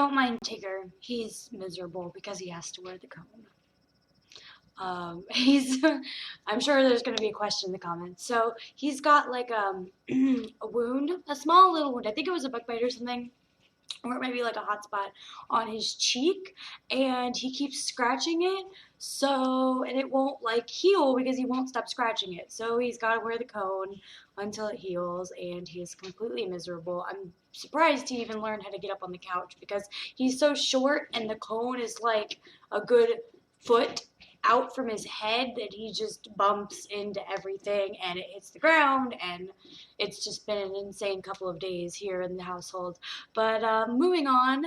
don't mind Tigger. He's miserable because he has to wear the cone. I'm sure there's going to be a question in the comments. So he's got like a wound, a small little wound. I think it was a bug bite or something, or it might be like a hot spot on his cheek, and he keeps scratching it, and it won't like heal because he won't stop scratching it. So he's got to wear the cone until it heals, and he is completely miserable. I'm surprised he even learned how to get up on the couch because he's so short, and the cone is like a good foot out from his head that he just bumps into everything and it hits the ground, and it's just been an insane couple of days here in the household. But moving on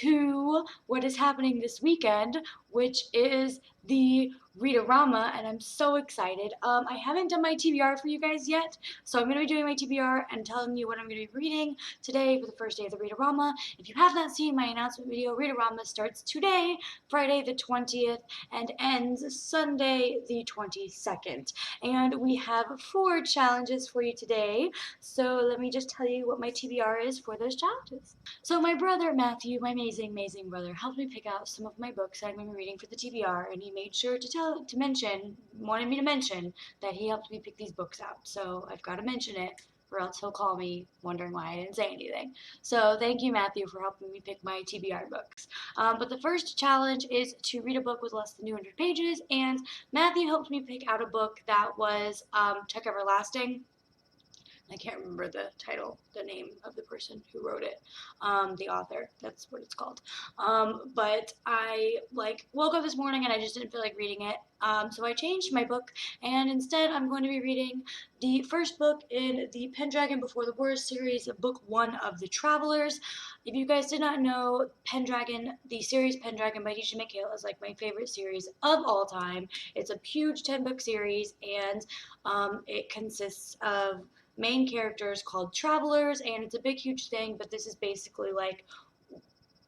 to what is happening this weekend, which is the Read-O-Rama, and I'm so excited. I haven't done my TBR for you guys yet, so I'm going to be doing my TBR and telling you what I'm going to be reading today for the first day of the Read-O-Rama. If you have not seen my announcement video, Read-O-Rama starts today, Friday the 20th, and ends Sunday the 22nd. And we have 4 challenges for you today, so let me just tell you what my TBR is for those challenges. So my brother Matthew, my amazing brother, helped me pick out some of my books that I'm going to be reading for the TBR, and he made sure to wanted me to mention that he helped me pick these books out. So I've got to mention it, or else he'll call me wondering why I didn't say anything. So thank you, Matthew, for helping me pick my TBR books. But the first challenge is to read a book with less than 200 pages, and Matthew helped me pick out a book that was Chuck Everlasting. I can't remember the title, the name of the person who wrote it, the author, that's what it's called. But I woke up this morning and I just didn't feel like reading it. So I changed my book, and instead I'm going to be reading the first book in the Pendragon Before the War series, book 1 of the Travelers. If you guys did not know, Pendragon, the series Pendragon by D.J. McHale is like my favorite series of all time. It's a huge 10-book series, and it consists of main characters called travelers, and it's a big huge thing, but this is basically like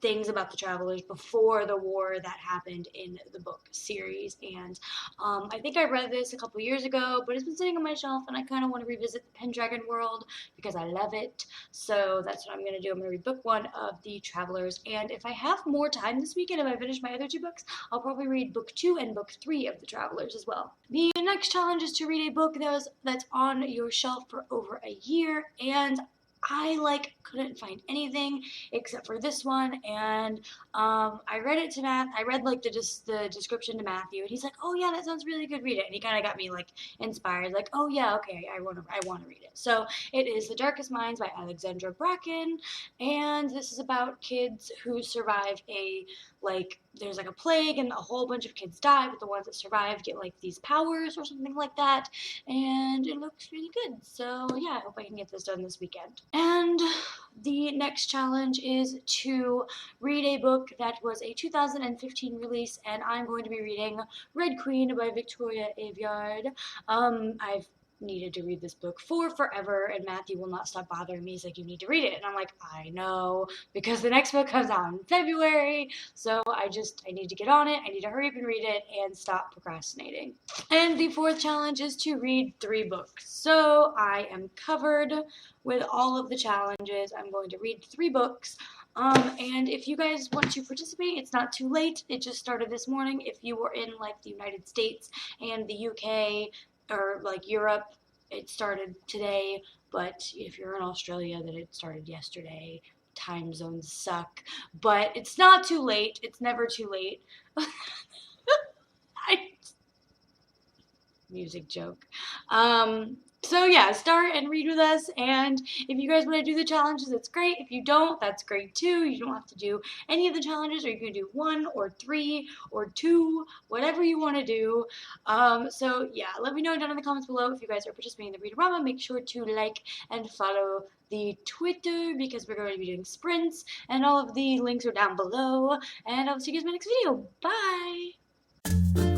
things about the travelers before the war that happened in the book series. And I think I read this a couple years ago, but it's been sitting on my shelf, and I kind of want to revisit the Pendragon world because I love it. So that's what I'm going to do. I'm going to read book 1 of the Travelers, and if I have more time this weekend, if I finish my other 2 books, I'll probably read book 2 and book 3 of the Travelers as well. The next challenge is to read a book that's on your shelf for over a year, and I couldn't find anything except for this one, and I read it to Matt. I read the description to Matthew, and he's like, "Oh yeah, that sounds really good. Read it." And he kind of got me inspired, like, "Oh yeah, okay, I want to read it." So it is The Darkest Minds by Alexandra Bracken, and this is about kids who survive there's a plague, and a whole bunch of kids die, but the ones that survive get these powers or something like that, and it looks really good. So yeah, I hope I can get this done this weekend. And the next challenge is to read a book that was a 2015 release, and I'm going to be reading Red Queen by Victoria Aveyard. I've needed to read this book for forever, and Matthew will not stop bothering me. He's like, "You need to read it," and I'm like, "I know, because the next book comes out in February, so I need to get on it. I need to hurry up and read it and stop procrastinating." And the 4th challenge is to read 3 books. So I am covered with all of the challenges. I'm going to read 3 books. And if you guys want to participate, it's not too late. It just started this morning. If you were in the United States and the UK, or Europe, it started today, but if you're in Australia, then it started yesterday. Time zones suck, but it's not too late. It's never too late. Music joke. So yeah, start and read with us, and if you guys want to do the challenges, that's great. If you don't, that's great too. You don't have to do any of the challenges, or you can do 1 or 3 or 2, whatever you want to do. So yeah, let me know down in the comments below if you guys are participating in the Read-O-Rama. Make sure to like and follow the Twitter, because we're going to be doing sprints, and all of the links are down below, and I'll see you guys in my next video. Bye!